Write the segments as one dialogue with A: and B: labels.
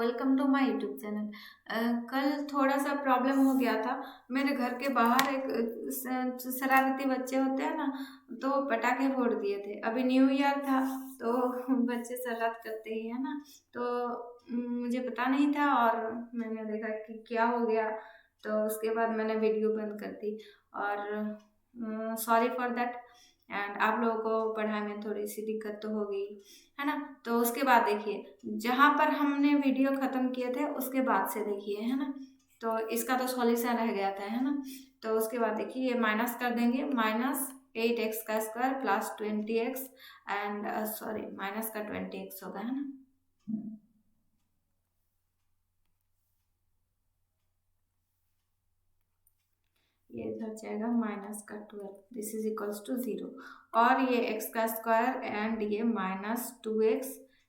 A: Welcome to my YouTube channel. कल थोड़ा सा प्रॉब्लम हो गया था। मेरे घर के बाहर एक शरारती बच्चे होते हैं ना, तो पटाखे फोड़ दिए थे। अभी न्यू ईयर था तो बच्चे शरारत करते ही है ना। तो मुझे पता नहीं था और मैंने देखा कि क्या हो गया, तो उसके बाद मैंने वीडियो बंद कर दी। और सॉरी फॉर दैट। एंड आप लोगों को पढ़ाई में थोड़ी सी दिक्कत तो हो गई है ना। तो उसके बाद देखिए, जहाँ पर हमने वीडियो ख़त्म किए थे उसके बाद से देखिए, है ना। तो इसका तो सॉल्यूशन रह गया था, है ना। तो उसके बाद देखिए, ये माइनस कर देंगे। -8x का square plus 20x and sorry minus का 20x होगा, है ना। ये इधर जाएगा -12, दिस इज इक्वल्स टू 0। और ये x का स्क्वायर एंड ये -2x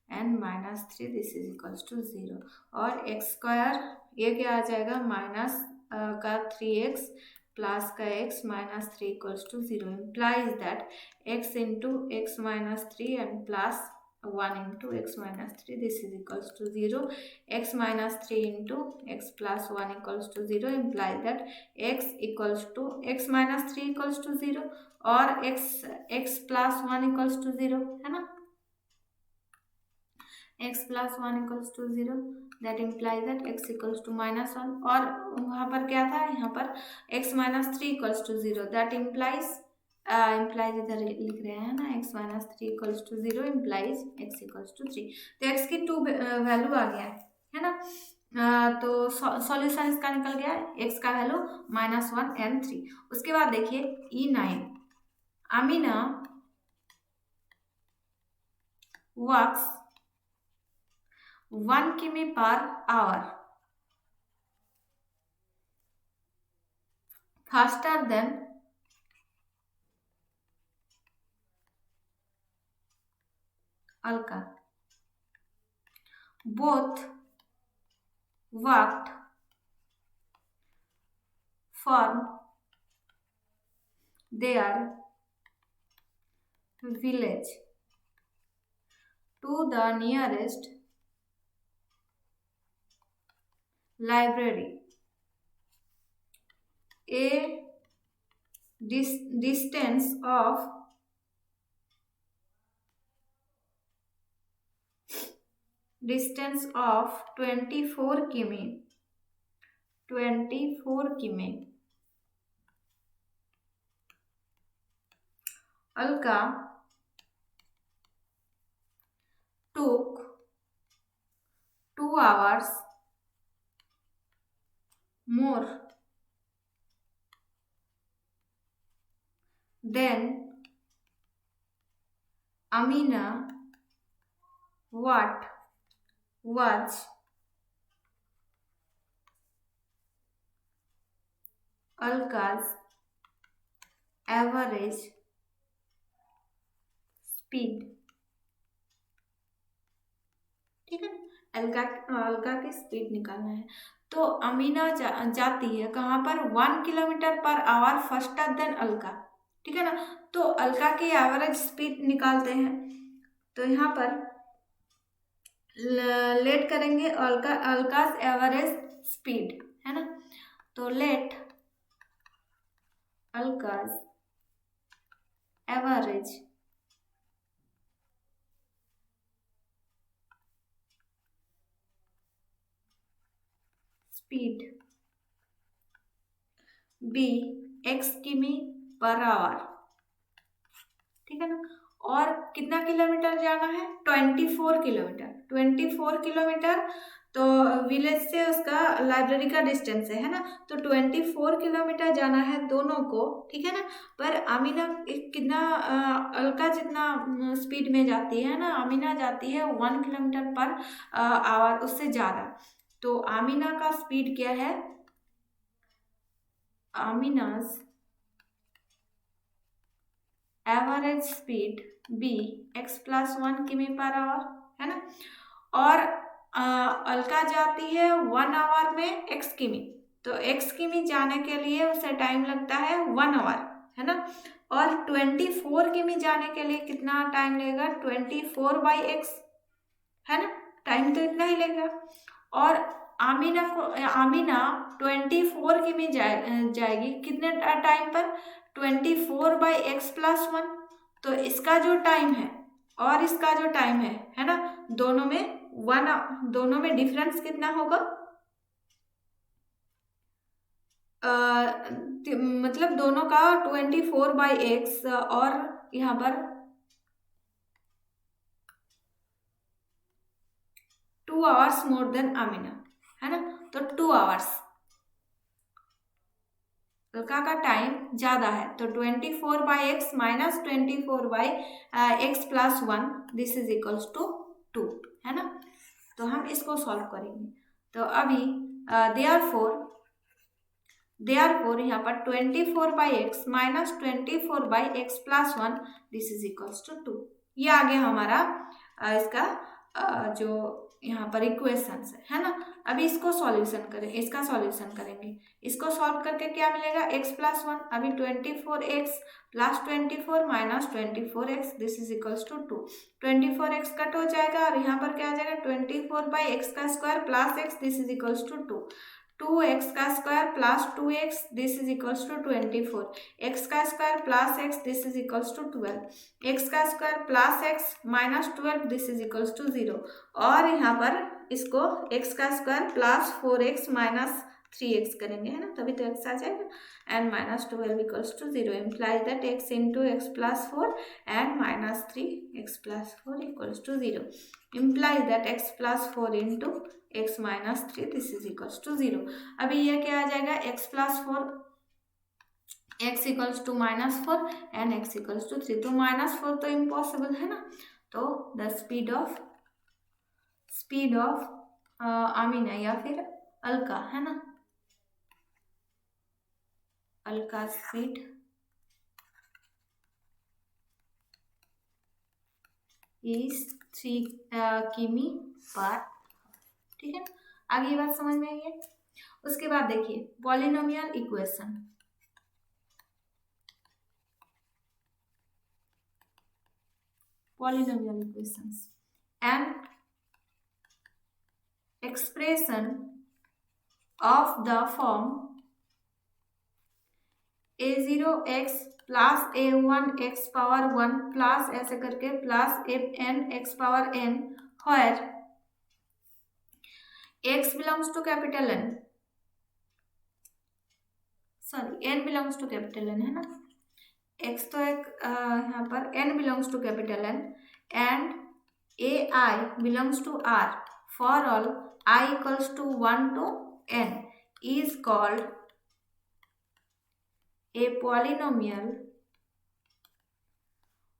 A: and -3, this is equals to 0। और x स्क्वायर ये क्या आ जाएगा, माइनस का 3x प्लस का x -3 equals to 0। Implies that x into x -3 and plus 1 into x -3, this is equals to 0. x -3 into x plus 1 equals to 0 implies that x equals to x -3 equals to 0 और x plus 1 equals to 0, है ना। x plus 1 equals to 0, that implies that x equals to -1। और वहाँ पर क्या था, यहाँ पर x -3 equals to 0, that implies इधर लिख रहे हैं ना, x -3 equals to 0 implies x equals to 3। तो x की 2 वैल्यू आ गया है ना। तो सॉल्यूशन इसका निकल गया है, x का वैल्यू -1 एंड 3। उसके बाद देखिए E9, Amina walks 1 km/h faster than Alka. Both walked from their village to the nearest library, a distance of 24 km. Alka took 2 hours more than Amina. What was Alka's average speed? ठीक है, अलका की speed निकालना है। तो अमीना जाती है कहाँ पर, 1 km/h फास्टर देन अलका, ठीक है ना। तो अलका की एवरेज स्पीड निकालते हैं। तो यहाँ पर लेट करेंगे अलकास एवरेज स्पीड, है ना। तो लेट अलकास average speed be x km/h, ठीक है ना। और कितना किलोमीटर जाना है, 24 किलोमीटर। तो विलेज से उसका लाइब्रेरी का डिस्टेंस है ना। तो 24 किलोमीटर जाना है दोनों को, ठीक है ना। पर अमीना कितना अलका जितना स्पीड में जाती है ना, अमीना जाती है 1 km/h, उससे ज़्यादा। तो अमीना का स्पीड क्या है, अमीनाज average speed be x + 1 km/h, है ना। और अलका जाती है 1 आवर में x किमी। तो x किमी जाने के लिए उसे टाइम लगता है 1 आवर, है ना। और 24 किमी जाने के लिए कितना टाइम लगेगा, 24/x, है ना। टाइम तो इतना ही लगेगा। और आमीना 24 की में जाएगी कितने टाइम पर, 24/x+1। तो इसका जो टाइम है और इसका जो टाइम है ना, दोनों में डिफरेंस कितना होगा, मतलब दोनों का 24/x और यहाँ पर 2 आवर्स मोर देन आमीना, है ना। तो 2 आवर्स अलका का टाइम ज्यादा है, तो 24/x minus 24/x+1 this is equals to 2, है ना। तो हम इसको सॉल्व करेंगे। तो अभी देयरफॉर यहाँ पर 24/x minus 24/x+1 this is equals to 2। ये आ गया हमारा इसका जो यहाँ पर इक्वेशंस है ना। अभी इसका सॉल्यूशन करेंगे। इसको सॉल्व करके क्या मिलेगा, x+1। अभी 24x plus 24 minus 24x this is equals to 2। 24x cut हो जाएगा और यहाँ पर क्या आ जाएगा, 24/x² plus x this is equals to 2। 2x² plus 2x this is equals to 24। x² plus x this is equals to 12। x² plus x minus 12 this is equals to 0। और यहाँ पर इसको x² plus 4x minus 3x करेंगे, है ना, तभी तो x आ जाएगा। And minus 12 equals to 0 implies that x into x+4 and minus 3x+4 equals to 0 implies that x+4 into x minus 3 this is equals to 0। अभी ये क्या आ जाएगा, x+4 x equals to -4 and x equals to 3। तो -4 तो impossible है ना। तो द स्पीड ऑफ आमीना या फिर अलका, है ना, अलका स्पीड इज 3 किमी पर, ठीक है। आगे ये बात समझ में आई है। उसके बाद देखिए polynomial equations and expression of the form a0x plus a1x⁴ plus ऐसे करके plus n(x⁴n) where x belongs to capital N, sorry n belongs to capital N, है ना। x तो एक यहाँ पर n belongs to capital N and ai belongs to R for all I equals to 1 to n is called a polynomial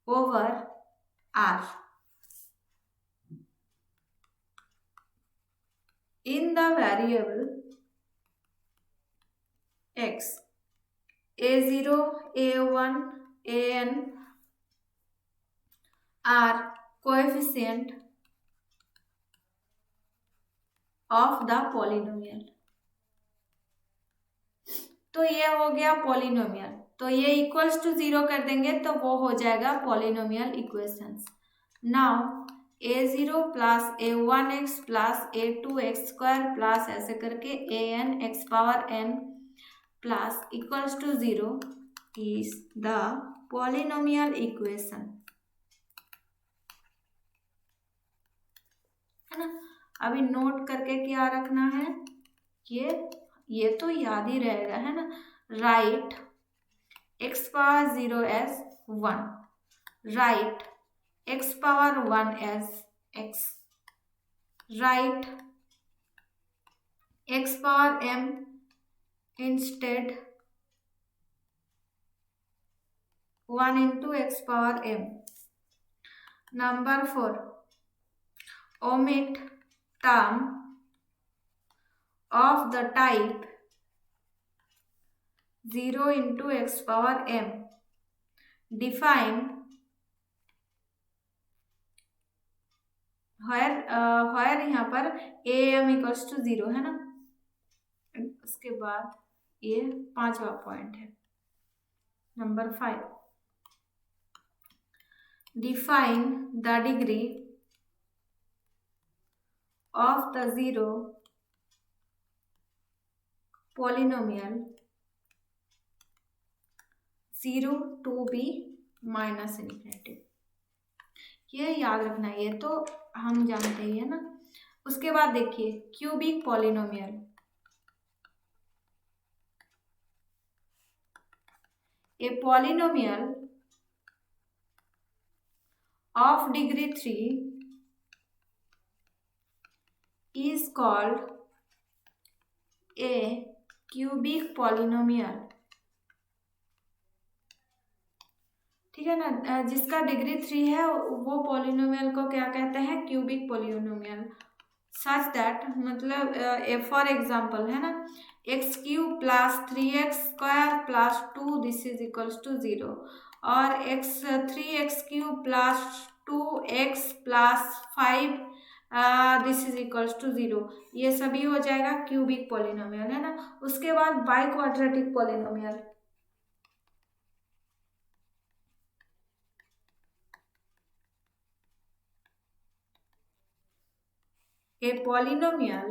A: over R in the variable x a0 a1 an are coefficient of the polynomial। तो ये हो गया polynomial, तो ये equals to 0 कर देंगे तो वो हो जाएगा polynomial equations. Now a0 plus a1x plus a2x² plus ऐसे करके an(x⁴n) plus equals to 0 is the polynomial equation, है ना। अभी नोट करके क्या रखना है, ये तो याद ही रहेगा, है ना। Right x⁴0 as 1, right x⁴1 as x, right x⁴m instead 1 into x⁴m। Number 4, omit term of the type 0 into x⁴m, define where यहाँ पर am equals to 0, है ना। उसके बाद ये 5वां पॉइंट है, number 5, define the degree of the 0 polynomial 0 to b minus infinity. ये याद रखना है, ये तो हम जानते ही है ना। उसके बाद देखिए cubic polynomial, a polynomial of degree 3 is called a cubic polynomial। ठीक है ना, जिसका डिग्री 3 है वो पॉलिनोमियल को क्या कहते हैं, क्यूबिक पॉलिनोमियल। सच दैट मतलब फॉर एग्जाम्पल है ना, x cube plus 3x² plus 2 this is equals to 0, और 3x³ plus 2x plus 5 this is equals to 0, ये सभी हो जाएगा क्यूबिक पॉलिनोमियल है ना। उसके बाद by quadratic polynomial, a polynomial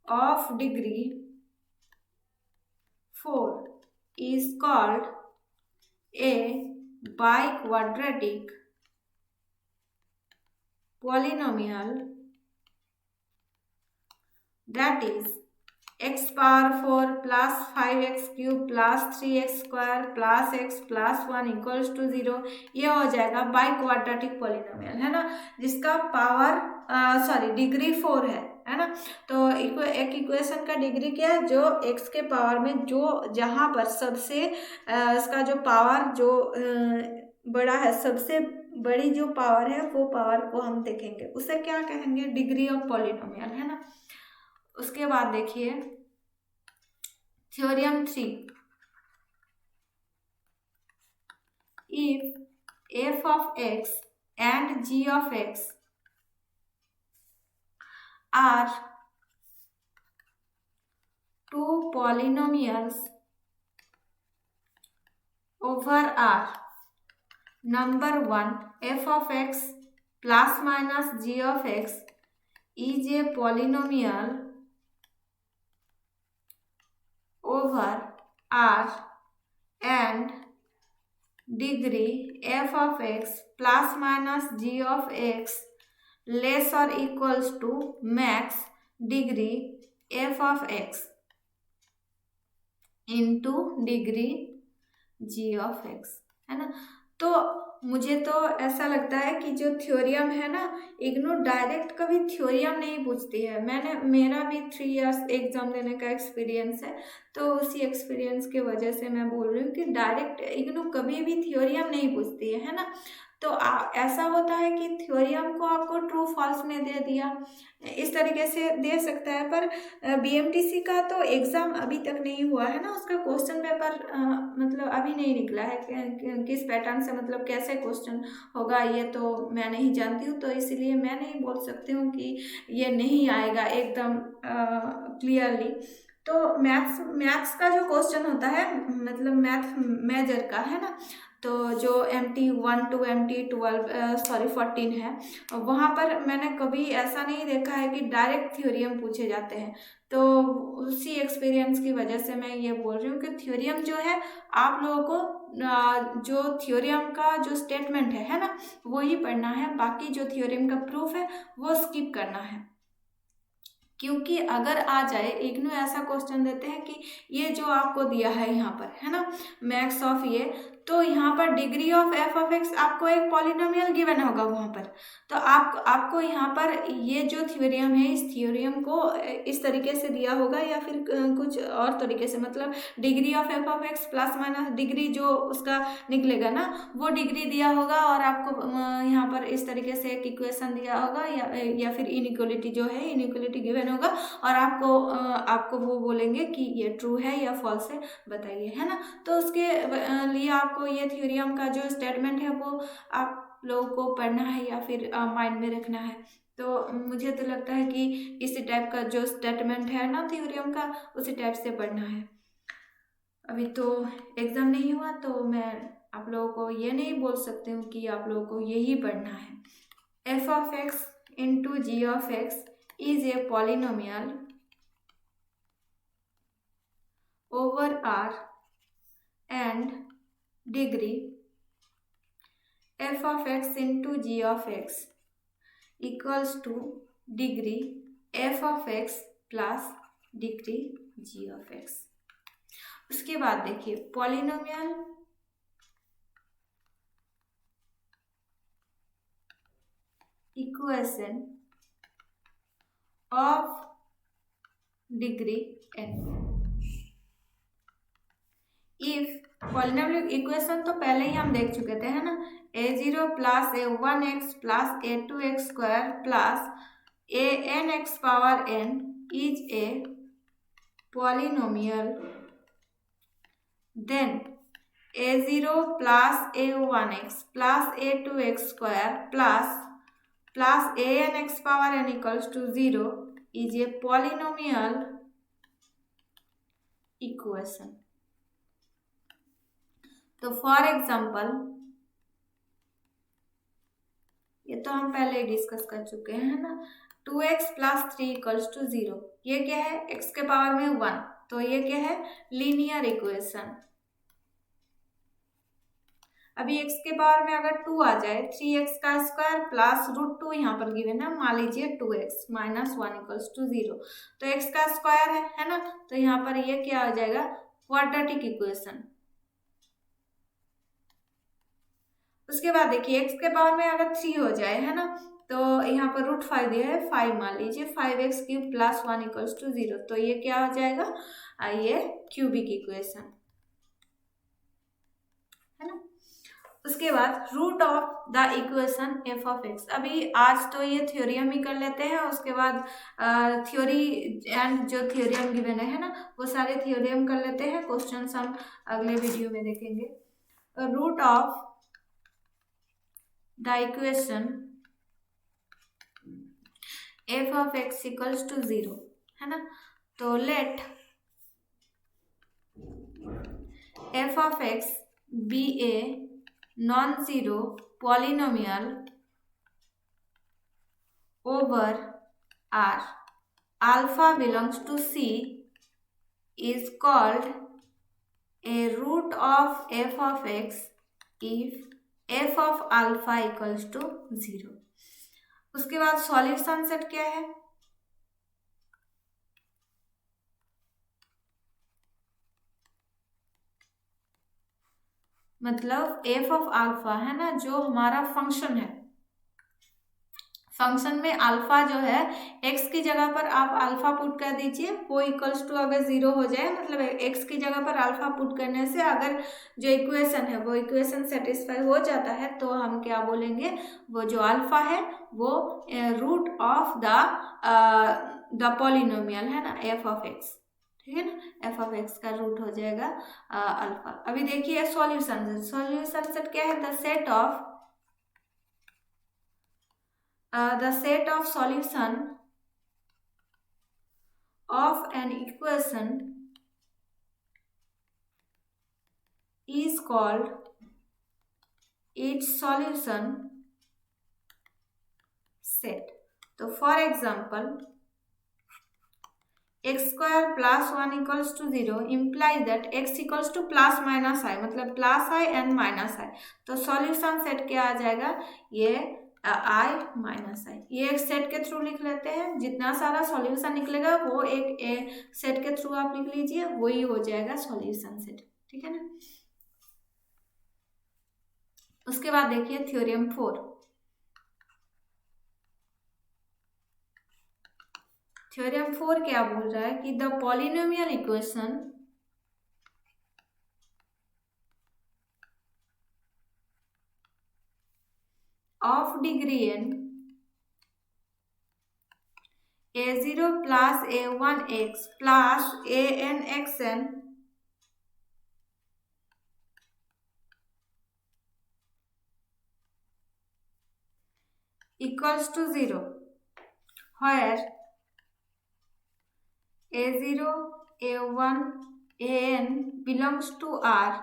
A: of degree 4 is called a biquadratic polynomial, that is x power 4 plus 5x³ plus 3x² plus x plus 1 equals to 0, ये हो जाएगा बाई क्वाड्रेटिक पॉलिनोमियल है ना, जिसका पावर डिग्री 4 है ना। तो एक इक्वेशन का डिग्री क्या है, जो x के पावर में जो जहाँ पर सबसे इसका जो पावर जो बड़ा है, सबसे बड़ी जो पावर है वो पावर को हम देखेंगे, उसे क्या कहेंगे, डिग्री ऑफ पॉलिनोमियल है ना। उसके बाद देखिए theorem 3, if f of x and g of x are two polynomials over R, number 1 f of x plus minus g of x is a polynomial over R and degree f of x plus minus g of x less or equals to max degree f of x into degree g of x है ना। तो मुझे तो ऐसा लगता है कि जो थ्योरियम है ना, इग्नू डायरेक्ट कभी थ्योरियम नहीं पूछती है। मेरा भी 3 इयर्स एग्जाम देने का एक्सपीरियंस है, तो उसी एक्सपीरियंस की वजह से मैं बोल रही हूँ कि डायरेक्ट इग्नू कभी भी थ्योरियम नहीं पूछती है ना। तो ऐसा होता है कि थ्योरियम को आपको ट्रू फॉल्स में दे दिया, इस तरीके से दे सकता है, पर बीएमटीसी का तो एग्ज़ाम अभी तक नहीं हुआ है ना, उसका क्वेश्चन पेपर मतलब अभी नहीं निकला है, किस पैटर्न से मतलब कैसे क्वेश्चन होगा ये तो मैं नहीं जानती हूँ, तो इसलिए मैं नहीं बोल सकती हूँ कि ये नहीं आएगा एकदम क्लियरली। तो मैथ्स का जो क्वेश्चन होता है, मतलब मैथ मेजर का है ना, तो जो MT 1 to MT 14 है, वहाँ पर मैंने कभी ऐसा नहीं देखा है कि डायरेक्ट थ्योरियम पूछे जाते हैं। तो उसी एक्सपीरियंस की वजह से मैं ये बोल रही हूँ कि थ्योरियम जो है आप लोगों को जो थ्योरियम का जो स्टेटमेंट है ना, वो ही पढ़ना है, बाकी जो थ्योरियम का प्रूफ है वो स्किप करना है। क्योंकि अगर आ जाए, इग्नू ऐसा क्वेश्चन देते हैं कि ये जो आपको दिया है यहाँ पर है ना, मैक्स ऑफ ये, तो यहाँ पर degree of f of x आपको एक पॉलिनोमियल गिवन होगा वहाँ पर, तो आपको यहाँ पर ये जो थ्योरियम है, इस थ्योरियम को इस तरीके से दिया होगा या फिर कुछ और तरीके से, मतलब degree of f of x plus minus degree जो उसका निकलेगा ना, वो डिग्री दिया होगा, और आपको यहाँ पर इस तरीके से एक इक्वेशन दिया होगा या फिर इनइक्वलिटी जो है, इनइक्वलिटी गिवन होगा, और आपको वो बोलेंगे कि ये ट्रू है या फॉल्स है, बताइए है ना। तो उसके लिए आपको ये थ्योरियम का जो स्टेटमेंट है वो आप लोगों को पढ़ना है या फिर माइंड में रखना है। तो मुझे तो लगता है कि इसी टाइप का जो स्टेटमेंट है ना थ्योरियम का, उसी टाइप से पढ़ना है। अभी तो एग्ज़ाम नहीं हुआ, तो मैं आप लोगों को ये नहीं बोल सकती हूँ कि आप लोगों को यही पढ़ना है। f of x into g of x is a polynomial over R and degree f of x into g of x equals to degree f of x plus degree g of x। उसके बाद देखिए polynomial equation of degree n। If polynomial equation तो पहले ही हम देख चुके थे, है ना, a0 plus a1x plus a2x square plus a(n)x power n is a polynomial. Then a0 plus a1x plus a2x square plus a(n)x power n equals to 0 is a polynomial equation. तो for example ये तो हम पहले ही discuss कर चुके हैं, है ना, 2x प्लस 3 इक्वल्स टू 0। ये क्या है, x के पावर में 1, तो ये क्या है, लीनियर इक्वेशन। अभी x के पावर में अगर 2 आ जाए, 3x का स्क्वायर प्लस √2 यहाँ पर गिवन है, मान लीजिए 2x माइनस 1 इक्वल्स टू 0, तो x का स्क्वायर है ना, तो यहाँ पर ये क्या हो जाएगा, क्वाड्रेटिक इक्वेशन। उसके बाद देखिए x के पावर में अगर 3 हो जाए, है ना, तो यहाँ पर √5 दिया है, 5 मान लीजिए, 5x³ प्लस 1 इक्वल्स टू 0, तो ये क्या हो जाएगा, ये क्यूबिक इक्वेशन, है ना। उसके बाद root of the equation f of x। अभी आज तो ये थ्योरम ही कर लेते हैं, उसके बाद थ्योरी एंड जो थ्योरम गिवन है ना, वो सारे थ्योरम कर लेते हैं। क्वेश्चन हम अगले वीडियो में देखेंगे। Root of the equation f of x equals to 0, है ना, तो let f of x be a non-zero polynomial over R, alpha belongs to C is called a root of f of x if f of alpha equals to 0। उसके बाद solution set क्या है, मतलब f of alpha है ना, जो हमारा function है, फंक्शन में अल्फा जो है x की जगह पर आप अल्फा पुट कर दीजिए, वो इक्वल्स टू अगर 0 हो जाए, मतलब x की जगह पर अल्फा पुट करने से अगर जो इक्वेशन है वो इक्वेशन सेटिस्फाई हो जाता है, तो हम क्या बोलेंगे, वो जो अल्फा है वो रूट ऑफ द पॉलिनोमियल है ना, f ऑफ x, ठीक है ना, f ऑफ x का रूट हो जाएगा अल्फा। अभी देखिए सॉल्यूशन सेट क्या है, the set of solution of an equation is called its solution set। तो for example x square plus 1 equals to 0 imply that x equals to plus minus i, मतलब plus i and minus i, तो solution set क्या आ जाएगा, ये i minus i। ये एक set के थ्रू लिख लेते हैं, जितना सारा सॉल्यूशन निकलेगा वो एक सेट के थ्रू आप लिख लीजिए, वही हो जाएगा सॉल्यूशन सेट, ठीक है ना। उसके बाद देखिए थ्योरम 4। थ्योरम 4 क्या बोल रहा है कि the polynomial equation of degree n a0 plus a1x plus a(n)xn equals to 0, where a0, a1, an belongs to R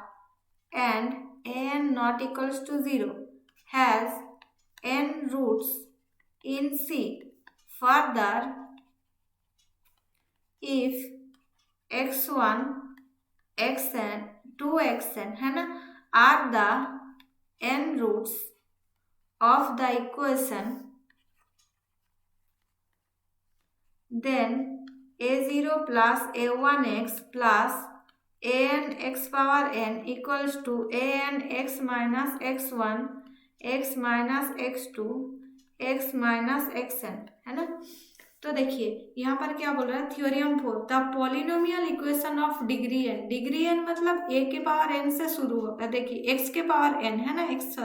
A: and an not equals to 0 has n roots in C. Further, if x1 xn 2xn है ना are the n roots of the equation, then a0 plus a1x plus an x power n equals to an x minus x1 x minus x2 x minus xn है ना। तो देखिए यहाँ पर क्या बोल रहा है, theorem 4 the polynomial equation of degree n. Degree n मतलब a के पावर n से शुरू होगा। देखिए x के पावर n है ना, x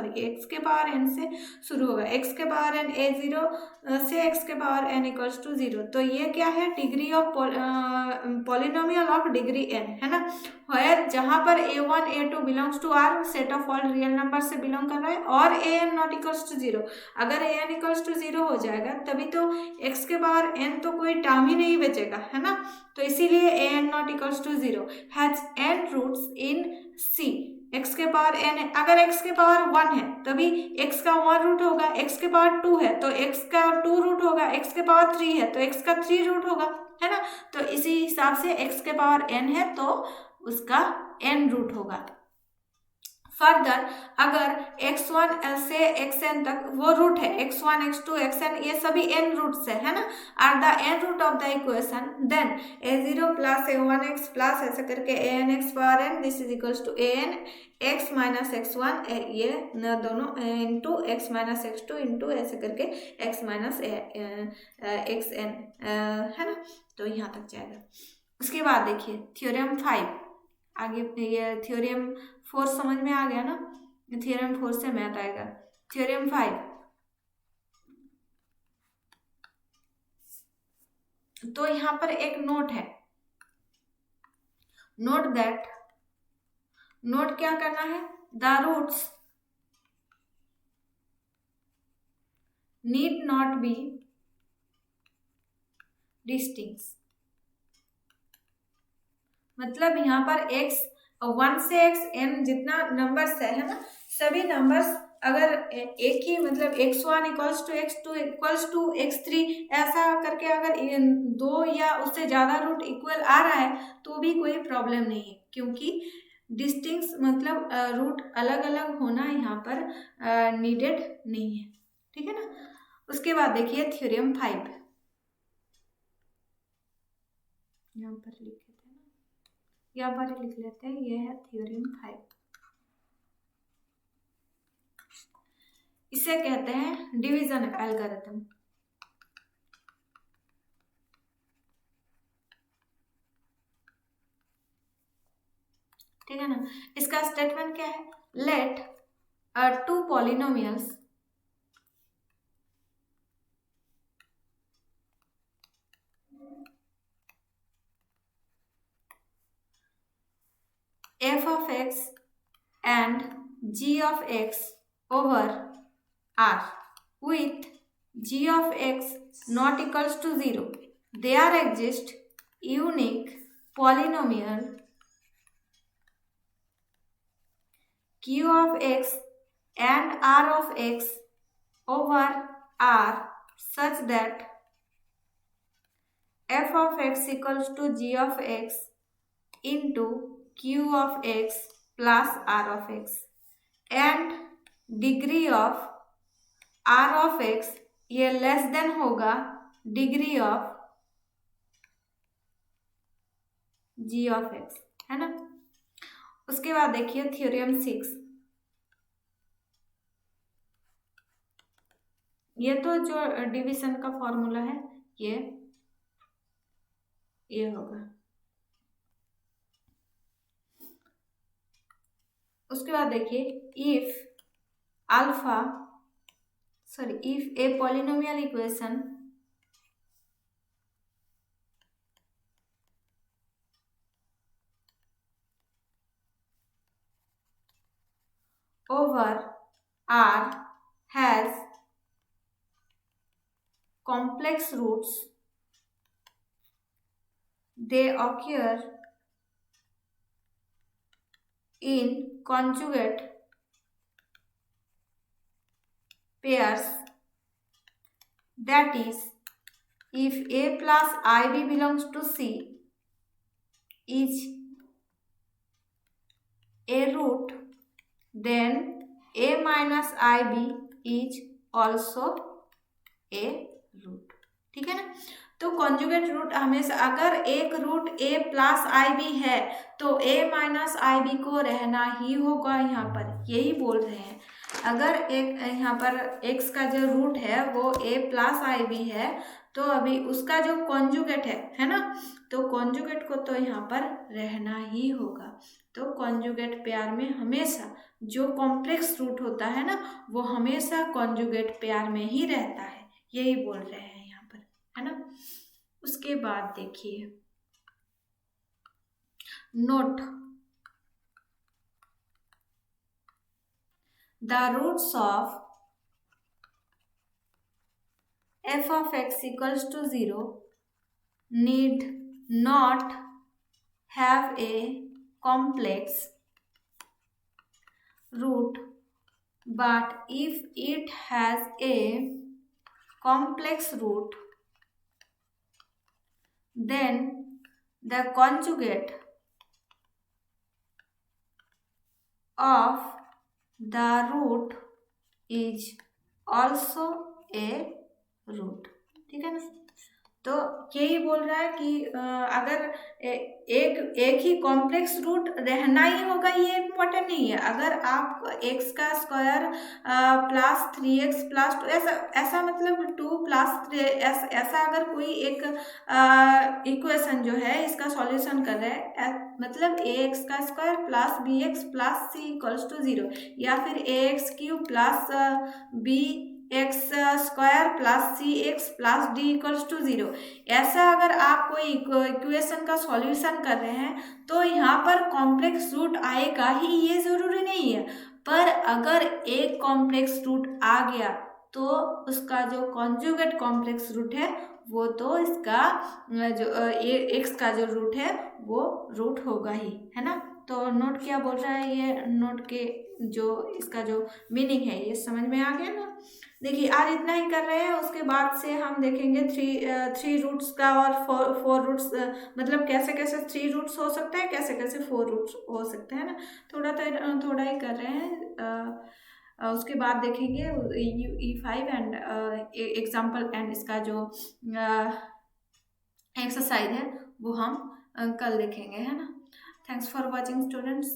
A: के पावर n से शुरू होगा, x के पावर n a0 से x के पावर n इक्वल्स टू 0। तो ये क्या है, degree of polynomial of degree n है ना। वेयर जहाँ पर a1 a2 belongs to r set of all real number से बिलोंग कर रहा है, और an नॉट इक्वल्स टू 0। अगर an इक्वल्स टू 0 हो जाएगा तभी तो x के पावर n तो कोई टर्म ही नहीं बचेगा है ना। तो इसीलिए an not equals to 0 has n roots in c। x के पावर n, अगर x के पावर 1 है तभी x का 1 रूट होगा, x के पावर 2 है तो x का 2 रूट होगा, x के पावर 3 है तो x का 3 रूट होगा है ना। तो इसी हिसाब से x के पावर n है तो उसका n रूट होगा। फर्दर अगर x1 से xn तक वो रूट है, x1 x2 xn ये सभी n रूट्स है ना, are the n root of the equation, then a0 plus a1x plus ऐसे करके an x power n this is equals to an x minus x1 ये न दोनों into x minus x2 into ऐसे करके x minus xn है ना। तो यहाँ तक जाएगा। उसके बाद देखिए थ्योरम 5 आगे, ये थ्योरम 4 समझ में आ गया ना, थ्योरम 4 से मैथ आएगा। थ्योरम 5, तो यहाँ पर एक नोट है, नोट दैट, नोट क्या करना है, the roots need not be distinct. मतलब यहाँ पर x 1 से xn जितना नंबर्स है ना, सभी नंबर्स अगर एक ही मतलब x1 equals to x2 equals to x3 ऐसा करके अगर दो या उससे ज़्यादा रूट इक्वल आ रहा है तो भी कोई प्रॉब्लम नहीं है, क्योंकि डिस्टिंक्ट मतलब रूट अलग अलग होना यहाँ पर नीडेड नहीं है, ठीक है ना। उसके बाद देखिए थ्योरम 5, यहाँ पर लिखे थे ना, यहाँ पर लिख लेते हैं, ये है थ्योरम 5। इसे कहते हैं डिवीजन एल्गोरिथम, ठीक है ना। इसका स्टेटमेंट क्या है, let two polynomials f of x and g of x over r with g of x not equals to 0, there exist unique polynomial q of x and r of x over r such that f of x equals to g of x into q of x plus r of x, and degree of r of x ये less than होगा degree of g of x, है ना। उसके बाद देखिए theorem 6, ये तो जो डिवीजन का फॉर्मूला है ये होगा। उसके बाद देखिए if A polynomial equation over R has complex roots, they occur in conjugate pairs, that is if a plus ib belongs to C is a root, then a minus ib is also a root. ठीक है ना। तो conjugate root हमेशा, अगर एक root a plus i b है तो a minus I B को रहना ही होगा। यहाँ पर यही बोल रहे हैं, अगर एक यहाँ पर x का जो रूट है वो a प्लस आई बी है तो अभी उसका जो कॉन्जुगेट है ना, तो कॉन्जुगेट को तो यहाँ पर रहना ही होगा। तो कॉन्जुगेट पेयर में हमेशा जो कॉम्प्लेक्स रूट होता है ना वो हमेशा कॉन्जुगेट पेयर में ही रहता है, यही बोल रहे हैं यहाँ पर, है ना। उसके बाद देखिए note, the roots of f of x equals to 0 need not have a complex root, but if it has a complex root, then the conjugate of the root is also a root। ठीक है ना। तो यही बोल रहा है कि अगर एक ही कॉम्प्लेक्स रूट रहना ही होगा, ये इम्पोर्टेंट नहीं है। अगर आप x का स्क्वायर प्लस 3x प्लस 2 ऐसा मतलब 2 प्लस 3 ऐसा अगर कोई एक इक्वेशन जो है इसका सॉल्यूशन कर रहे हैं, मतलब ax का square plus bx plus c equals to 0, या फिर ax cube plus b x square plus c x plus d equals to 0, ऐसा अगर आप कोई इक्वेशन का सॉल्यूशन कर रहे हैं तो यहाँ पर कॉम्प्लेक्स रूट आएगा ही, ये जरूरी नहीं है। पर अगर एक कॉम्प्लेक्स रूट आ गया तो उसका जो कॉन्जुगेट कॉम्प्लेक्स रूट है वो तो इसका जो एक्स का जो रूट है वो रूट होगा ही, है ना। तो नोट क्या बोल रहा है, ये नोट के जो इसका जो मीनिंग है ये समझ में आ गया ना। देखिए आज इतना ही कर रहे हैं, उसके बाद से हम देखेंगे थ्री रूट्स का और फोर रूट्स, मतलब कैसे कैसे 3 रूट्स हो सकते हैं, कैसे कैसे 4 रूट्स हो सकते हैं ना। थोड़ा ही कर रहे हैं, उसके बाद देखेंगे E5 एंड एग्जाम्पल एंड इसका जो एक्सरसाइज है वो हम कल देखेंगे, है ना। Thanks for watching students.